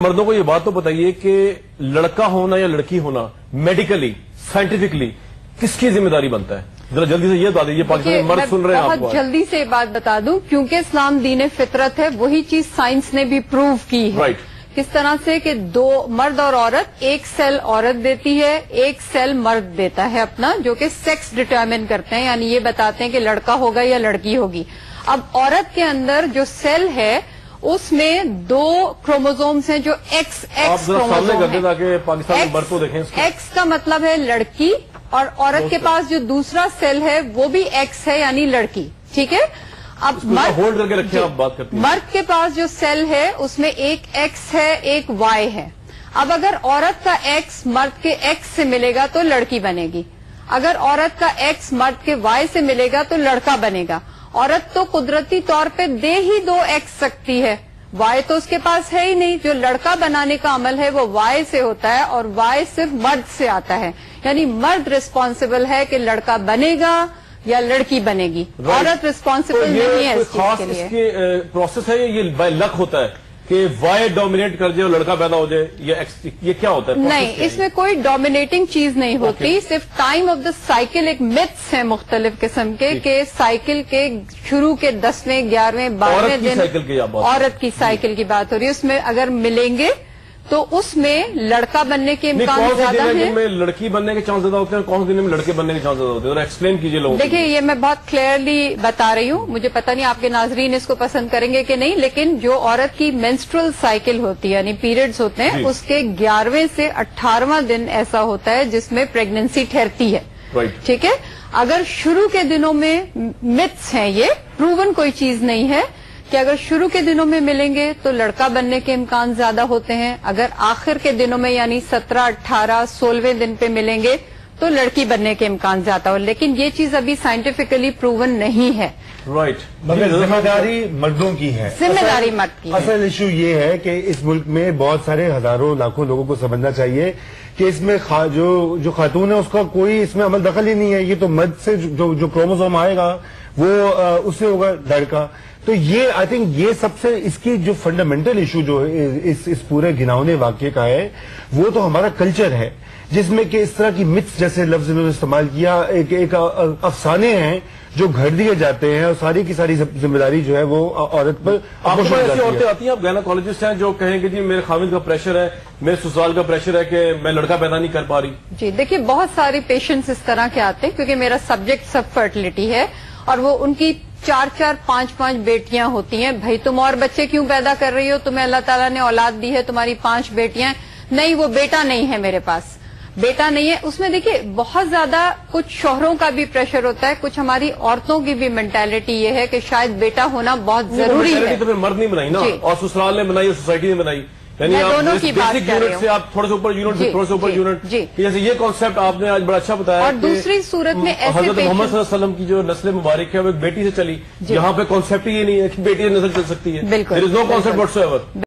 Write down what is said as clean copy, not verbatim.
مردوں کو یہ بات تو بتائیے کہ لڑکا ہونا یا لڑکی ہونا میڈیکلی سائنٹیفکلی کس کی ذمہ داری بنتا ہے؟ ذرا جلدی سے یہ بتا دیجیے، پاکستانی مرد سن رہے ہیں آپ کو۔ بہت جلدی سے یہ بات بتا دوں، کیونکہ اسلام دین فطرت ہے، وہی چیز سائنس نے بھی پروو کی ہے۔ کس طرح سے کہ دو مرد اور عورت، ایک سیل عورت دیتی ہے، ایک سیل مرد دیتا ہے اپنا، جو کہ سیکس ڈٹرمن کرتے ہیں، یعنی یہ بتاتے ہیں کہ لڑکا ہوگا یا لڑکی ہوگی۔ اب عورت کے اندر جو سیل ہے اس میں دو کروموزومز ہیں جو ایکس کروموزوم ہے۔ ایکس کا مطلب ہے لڑکی، اور عورت کے پاس جو دوسرا سیل ہے وہ بھی ایکس ہے، یعنی لڑکی، ٹھیک ہے۔ اب مرد کے پاس جو سیل ہے اس میں ایک ایکس ہے، ایک وائی ہے۔ اب اگر عورت کا ایکس مرد کے ایکس سے ملے گا تو لڑکی بنے گی، اگر عورت کا ایکس مرد کے وائی سے ملے گا تو لڑکا بنے گا۔ عورت تو قدرتی طور پہ دے ہی دو ایکس سکتی ہے، وائی تو اس کے پاس ہے ہی نہیں۔ جو لڑکا بنانے کا عمل ہے وہ وائی سے ہوتا ہے، اور وائی صرف مرد سے آتا ہے، یعنی مرد ریسپانسبل ہے کہ لڑکا بنے گا یا لڑکی بنے گی، عورت ریسپانسبل نہیں ہے اس چیز کے لیے۔ یہ پروسیس ہے، یہ بائی لک ہوتا ہے کہ وائی ڈومینیٹ کر جائے اور لڑکا پیدا ہو جائے، یہ کیا ہوتا ہے؟ نہیں، اس میں کوئی ڈومینیٹنگ چیز نہیں ہوتی، صرف ٹائم آف دا سائیکل ایک میتھس ہیں مختلف قسم کے، کہ سائیکل کے شروع کے 10ویں 11ویں 12ویں دن عورت کی سائیکل کی بات ہو رہی ہے، اس میں اگر ملیں گے تو اس میں لڑکا بننے کے امکان زیادہ ہیں، لڑکی بننے کے چانس زیادہ ہوتے ہیں، کون سے دن میں لڑکے بننے کے چانس زیادہ ہوتے ہیں؟ ایکسپلین کیجیے لوگوں کو۔ دیکھیے یہ میں بہت کلیئرلی بتا رہی ہوں، مجھے پتہ نہیں آپ کے ناظرین اس کو پسند کریں گے کہ نہیں، لیکن جو عورت کی مینسٹرل سائیکل ہوتی ہے، یعنی پیریڈز ہوتے ہیں، اس کے 11ویں سے 18واں دن ایسا ہوتا ہے جس میں پریگننسی ٹھہرتی ہے، ٹھیک ہے۔ اگر شروع کے دنوں میں متس ہیں، یہ پروون کوئی چیز نہیں ہے کہ اگر شروع کے دنوں میں ملیں گے تو لڑکا بننے کے امکان زیادہ ہوتے ہیں، اگر آخر کے دنوں میں یعنی 17 18 16ویں دن پہ ملیں گے تو لڑکی بننے کے امکان زیادہ ہو، لیکن یہ چیز ابھی سائنٹیفکلی پروون نہیں ہے۔ مگر ذمہ داری مردوں کی ہے، ذمہ داری مرد کی ہے۔ اصل ایشو یہ ہے کہ اس ملک میں بہت سارے ہزاروں لاکھوں لوگوں کو سمجھنا چاہیے کہ اس میں جو خاتون ہے اس کا کوئی اس میں عمل دخل ہی نہیں ہے، یہ تو مرد سے جو کروموزوم آئے گا وہ اس سے ہوگا لڑکا۔ تو یہ آئی تھنک یہ سب سے اس کی جو فنڈامنٹل ایشو جو اس پورے گھناؤنے واقعے کا ہے وہ تو ہمارا کلچر ہے، جس میں کہ اس طرح کی متس جیسے لفظ انہوں نے استعمال کیا، ایک افسانے ہیں جو گھڑ دیے جاتے ہیں، اور ساری کی ساری ذمہ داری جو ہے وہ عورت پر۔ آپ کو ایسی عورتیں آتی ہیں، آپ گائناکالوجسٹ ہیں، جو کہیں کہ جی میرے خاوند کا پریشر ہے، میرے سسرال کا پریشر ہے کہ میں لڑکا پیدا نہیں کر پا رہی؟ جی دیکھیے بہت سارے پیشنٹس اس طرح کے آتے ہیں، کیونکہ میرا سبجیکٹ سب فرٹیلٹی ہے، اور وہ ان کی 4 5 بیٹیاں ہوتی ہیں۔ بھائی تم اور بچے کیوں پیدا کر رہی ہو؟ تمہیں اللہ تعالیٰ نے اولاد دی ہے، تمہاری 5 بیٹیاں۔ نہیں، وہ بیٹا نہیں ہے میرے پاس، بیٹا نہیں ہے۔ اس میں دیکھیے بہت زیادہ کچھ شوہروں کا بھی پریشر ہوتا ہے، کچھ ہماری عورتوں کی بھی مینٹالٹی یہ ہے کہ شاید بیٹا ہونا بہت ضروری ہے۔ تو پھر مرد نہیں بنائی نا، اور سسرال نے بنائی اور سوسائٹی نے بنائی، یعنی دونوں کی بات کر رہی ہوں۔ سے آپ تھوڑے سے اوپر یونٹ سے تھوڑے سے اوپر یونٹ، جیسے یہ کانسیپٹ آپ نے آج بڑا اچھا بتایا۔ اور دوسری صورت میں ایسے حضرت محمد صلی اللہ علیہ وسلم کی جو نسل مبارک ہے وہ ایک بیٹی سے چلی، یہاں پہ کانسیپٹ یہ نہیں ہے کہ بیٹی سے نسل چل سکتی ہے، بالکل، there is no concept whatsoever۔